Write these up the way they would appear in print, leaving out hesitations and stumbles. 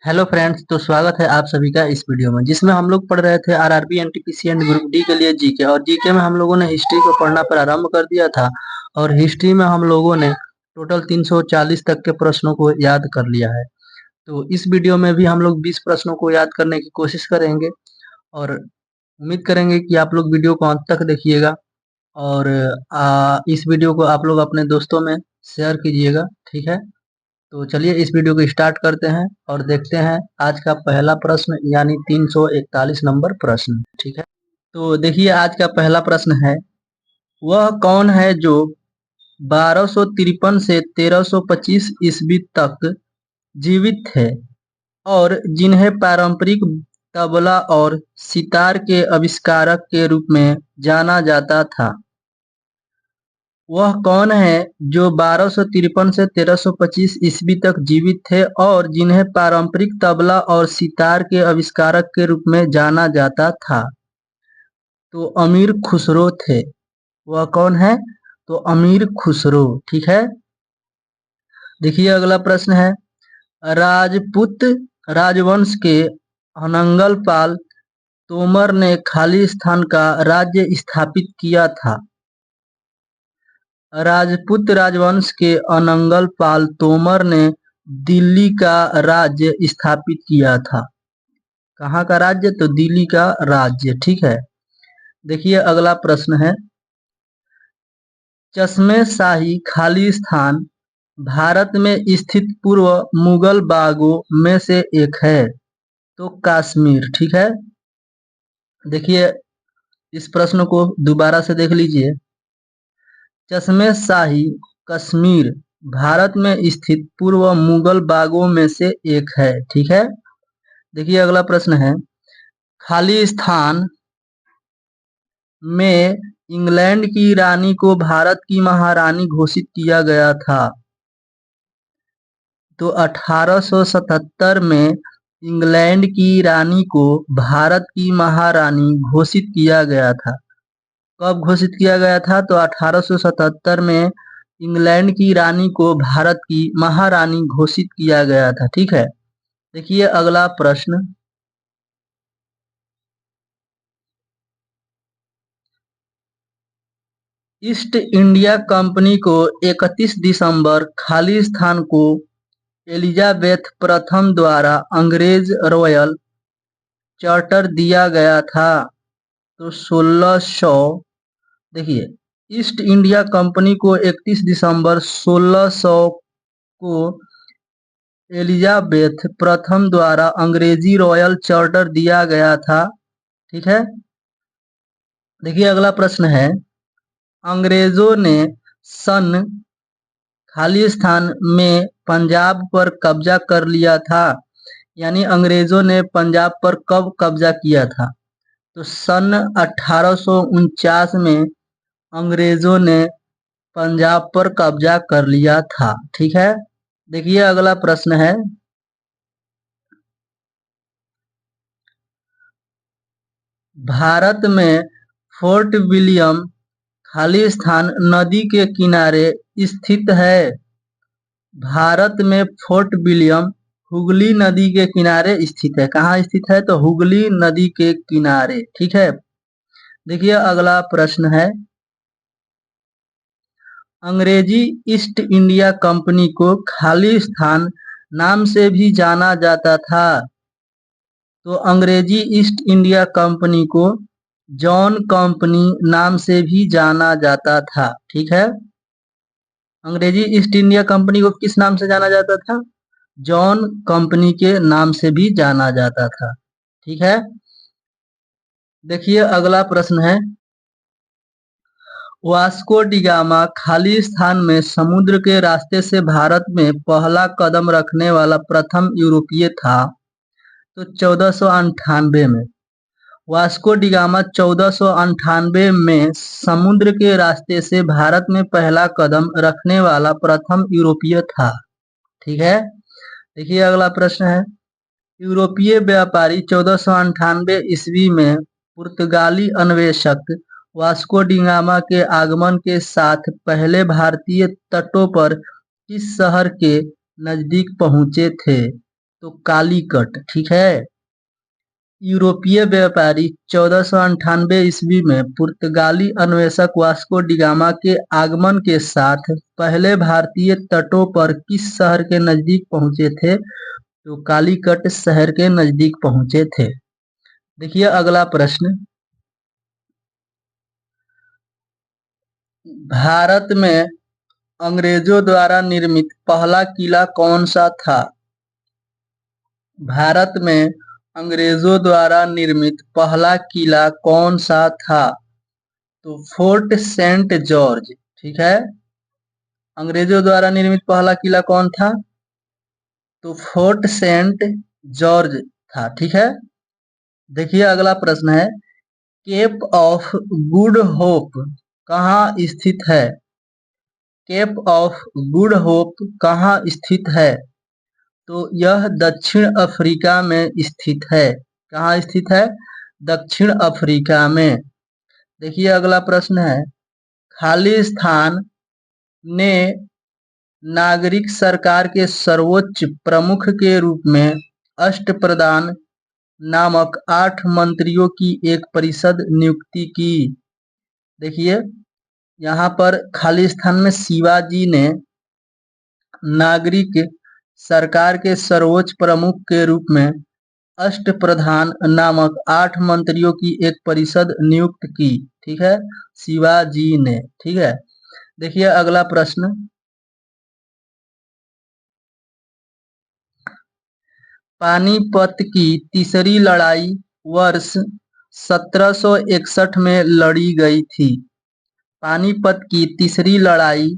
Hello friends, तो स्वागत है आप सभी का इस वीडियो में जिसमें हम लोग पढ़ रहे थे RRB NTPC and group D के लिए जीके। और जीके में हम लोगों ने हिस्ट्री को पढ़ना प्रारंभ कर दिया था और हिस्ट्री में हम लोगों ने टोटल 340 तक के प्रश्नों को याद कर लिया है। तो इस वीडियो में भी हम लोग 20 प्रश्नों को याद करने की कोशिश करेंगे और उम्मीद करेंगे कि आप लोग वीडियो को अंत तक देखिएगा और इस वीडियो को आप लोग अपने दोस्तों में शेयर कीजिएगा। ठीक है, तो चलिए इस वीडियो को स्टार्ट करते हैं और देखते हैं आज का पहला प्रश्न यानी 341 नंबर प्रश्न। ठीक है, तो देखिए आज का पहला प्रश्न है, वह कौन है जो 1253 से 1325 ईस्वी तक जीवित थे और जिन्हें पारंपरिक तबला और सितार के आविष्कारक के रूप में जाना जाता था। वह कौन है जो 1253 से 1325 ईस्वी तक जीवित थे और जिन्हें पारंपरिक तबला और सितार के आविष्कारक के रूप में जाना जाता था? तो अमीर खुसरो थे। वह कौन है? तो अमीर खुसरो। ठीक है, देखिए अगला प्रश्न है, राजपूत राजवंश के अनंगल पाल तोमर ने खालिस्तान का राज्य स्थापित किया था। राजपूत राजवंश के अनंगल पाल तोमर ने दिल्ली का राज्य स्थापित किया था। कहाँ का राज्य? तो दिल्ली का राज्य। ठीक है, देखिए अगला प्रश्न है, चश्मे शाही खालिस्तान भारत में स्थित पूर्व मुगल बागों में से एक है। तो कश्मीर। ठीक है, देखिए इस प्रश्न को दोबारा से देख लीजिए। चश्मे शाही कश्मीर भारत में स्थित पूर्व मुगल बागों में से एक है। ठीक है, देखिए अगला प्रश्न है, खालिस्तान में इंग्लैंड की रानी को भारत की महारानी घोषित किया गया था। तो 1877 में इंग्लैंड की रानी को भारत की महारानी घोषित किया गया था। कब घोषित किया गया था? तो 1877 में इंग्लैंड की रानी को भारत की महारानी घोषित किया गया था। ठीक है, देखिए अगला प्रश्न, ईस्ट इंडिया कंपनी को 31 दिसंबर खालिस्तान को एलिजाबेथ प्रथम द्वारा अंग्रेज रॉयल चार्टर दिया गया था। तो 1600, देखिए ईस्ट इंडिया कंपनी को 31 दिसंबर 1600 को एलिजाबेथ प्रथम द्वारा अंग्रेजी रॉयल चार्टर दिया गया था। ठीक है, देखिए अगला प्रश्न है, अंग्रेजों ने सन खालिस्तान में पंजाब पर कब्जा कर लिया था। यानी अंग्रेजों ने पंजाब पर कब कब्जा किया था? तो सन 1849 में अंग्रेजों ने पंजाब पर कब्जा कर लिया था। ठीक है, देखिए अगला प्रश्न है, भारत में फोर्ट विलियम खालिस्तान नदी के किनारे स्थित है। भारत में फोर्ट विलियम हुगली नदी के किनारे स्थित है। कहाँ स्थित है? तो हुगली नदी के किनारे। ठीक है, देखिए अगला प्रश्न है, अंग्रेजी ईस्ट इंडिया कंपनी को खालिस्तान नाम से भी जाना जाता था। तो अंग्रेजी ईस्ट इंडिया कंपनी को जॉन कंपनी नाम से भी जाना जाता था। ठीक है, अंग्रेजी ईस्ट इंडिया कंपनी को किस नाम से जाना जाता था? जॉन कंपनी के नाम से भी जाना जाता था। ठीक है, देखिए अगला प्रश्न है, वास्को डिगामा खालिस्तान में समुद्र के रास्ते से भारत में पहला कदम रखने वाला प्रथम यूरोपीय था। तो 1498 में वास्को डिगामा 1498 में समुद्र के रास्ते से भारत में पहला कदम रखने वाला प्रथम यूरोपीय था। ठीक है, देखिए अगला प्रश्न है, यूरोपीय व्यापारी 1498 ईस्वी में पुर्तगाली अन्वेषक वास्को डिगामा के आगमन के साथ पहले भारतीय तटों पर किस शहर के नजदीक पहुंचे थे? तो कालीकट, ठीक है। यूरोपीय व्यापारी 1498 ईस्वी में पुर्तगाली अन्वेषक वास्को डी गामा के आगमन के साथ पहले भारतीय तटों पर किस शहर के नजदीक पहुंचे थे? तो कालीकट शहर के नजदीक पहुंचे थे। देखिए अगला प्रश्न, भारत में अंग्रेजों द्वारा निर्मित पहला किला कौन सा था? भारत में अंग्रेजों द्वारा निर्मित पहला किला कौन सा था? तो फोर्ट सेंट जॉर्ज, ठीक है। अंग्रेजों द्वारा निर्मित पहला किला कौन था? तो फोर्ट सेंट जॉर्ज था, ठीक है। देखिए अगला प्रश्न है, केप ऑफ गुड होप कहाँ स्थित है? केप ऑफ गुड होप कहाँ स्थित है? तो यह दक्षिण अफ्रीका में स्थित है। कहाँ स्थित है? दक्षिण अफ्रीका में। देखिए अगला प्रश्न है, खालिस्तान ने नागरिक सरकार के सर्वोच्च प्रमुख के रूप में अष्टप्रधान नामक 8 मंत्रियों की एक परिषद नियुक्ति की। देखिए यहाँ पर खालिस्तान में शिवाजी ने नागरिक सरकार के सर्वोच्च प्रमुख के रूप में अष्टप्रधान नामक 8 मंत्रियों की एक परिषद नियुक्त की, ठीक है, शिवाजी ने, ठीक है। देखिए अगला प्रश्न, पानीपत की तीसरी लड़ाई वर्ष 1761 में लड़ी गई थी। पानीपत की तीसरी लड़ाई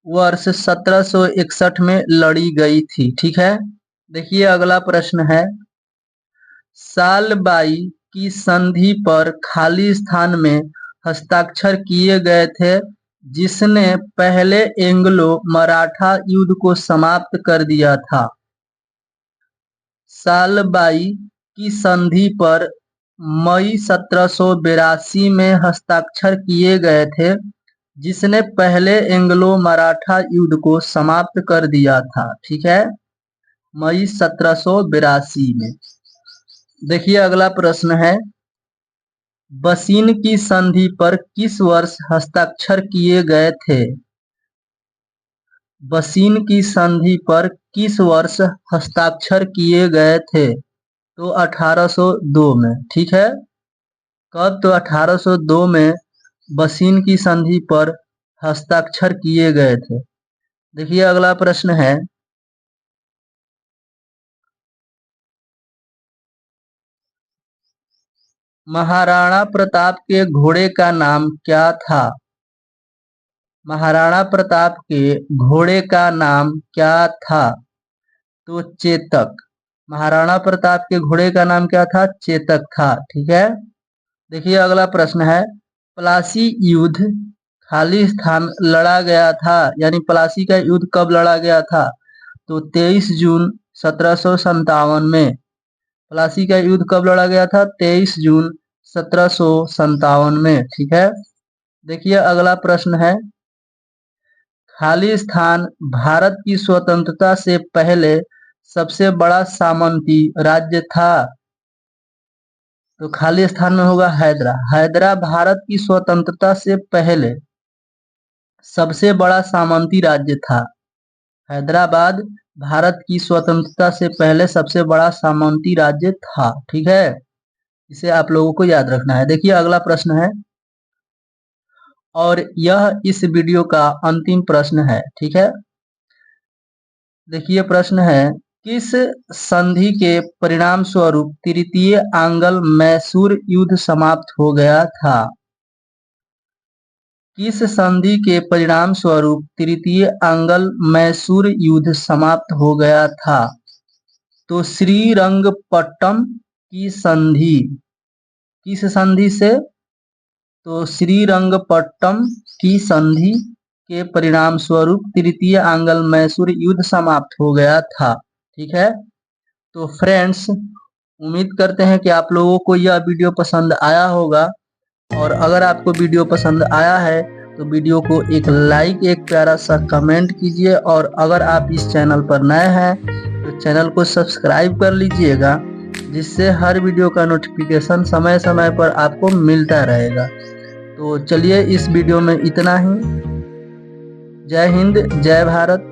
वर्ष 1761 में लड़ी गई थी, ठीक है। देखिए अगला प्रश्न है, सालबाई की संधि पर खालिस्तान में हस्ताक्षर किए गए थे जिसने पहले एंग्लो मराठा युद्ध को समाप्त कर दिया था। सालबाई की संधि पर मई 1782 में हस्ताक्षर किए गए थे जिसने पहले एंग्लो मराठा युद्ध को समाप्त कर दिया था, ठीक है, मई 1782 में। देखिए अगला प्रश्न है, बसीन की संधि पर किस वर्ष हस्ताक्षर किए गए थे? बसीन की संधि पर किस वर्ष हस्ताक्षर किए गए थे? तो 1802 में, ठीक है। कब? तो 1802 में बसीन की संधि पर हस्ताक्षर किए गए थे। देखिए अगला प्रश्न है, महाराणा प्रताप के घोड़े का नाम क्या था? महाराणा प्रताप के घोड़े का नाम क्या था? तो चेतक। महाराणा प्रताप के घोड़े का नाम क्या था? चेतक था, ठीक है। देखिए अगला प्रश्न है, प्लासी युद्ध खालिस्तान लड़ा गया था, यानी प्लासी का युद्ध कब लड़ा गया था? तो 23 जून 1757 में। प्लासी का युद्ध कब लड़ा गया था? 23 जून 1757 में, ठीक है। देखिए अगला प्रश्न है, खालिस्तान भारत की स्वतंत्रता से पहले सबसे बड़ा सामंती राज्य था। तो खालिस्तान में होगा हैदरा। हैदरा भारत की स्वतंत्रता से पहले सबसे बड़ा सामंती राज्य था। हैदराबाद भारत की स्वतंत्रता से पहले सबसे बड़ा सामंती राज्य था, ठीक है। इसे आप लोगों को याद रखना है। देखिए अगला प्रश्न है, और यह इस वीडियो का अंतिम प्रश्न है, ठीक है। देखिए प्रश्न है, किस संधि के परिणाम स्वरूप तृतीय आंग्ल मैसूर युद्ध समाप्त हो गया था? किस संधि के परिणाम स्वरूप तृतीय आंग्ल मैसूर युद्ध समाप्त हो गया था? तो श्रीरंगपट्टम की संधि। किस संधि से? तो श्रीरंगपट्टम की संधि के परिणाम स्वरूप तृतीय आंग्ल मैसूर युद्ध समाप्त हो गया था, ठीक है। तो फ्रेंड्स, उम्मीद करते हैं कि आप लोगों को यह वीडियो पसंद आया होगा, और अगर आपको वीडियो पसंद आया है तो वीडियो को एक लाइक, एक प्यारा सा कमेंट कीजिए, और अगर आप इस चैनल पर नए हैं तो चैनल को सब्सक्राइब कर लीजिएगा, जिससे हर वीडियो का नोटिफिकेशन समय समय पर आपको मिलता रहेगा। तो चलिए इस वीडियो में इतना ही। जय हिंद, जय भारत।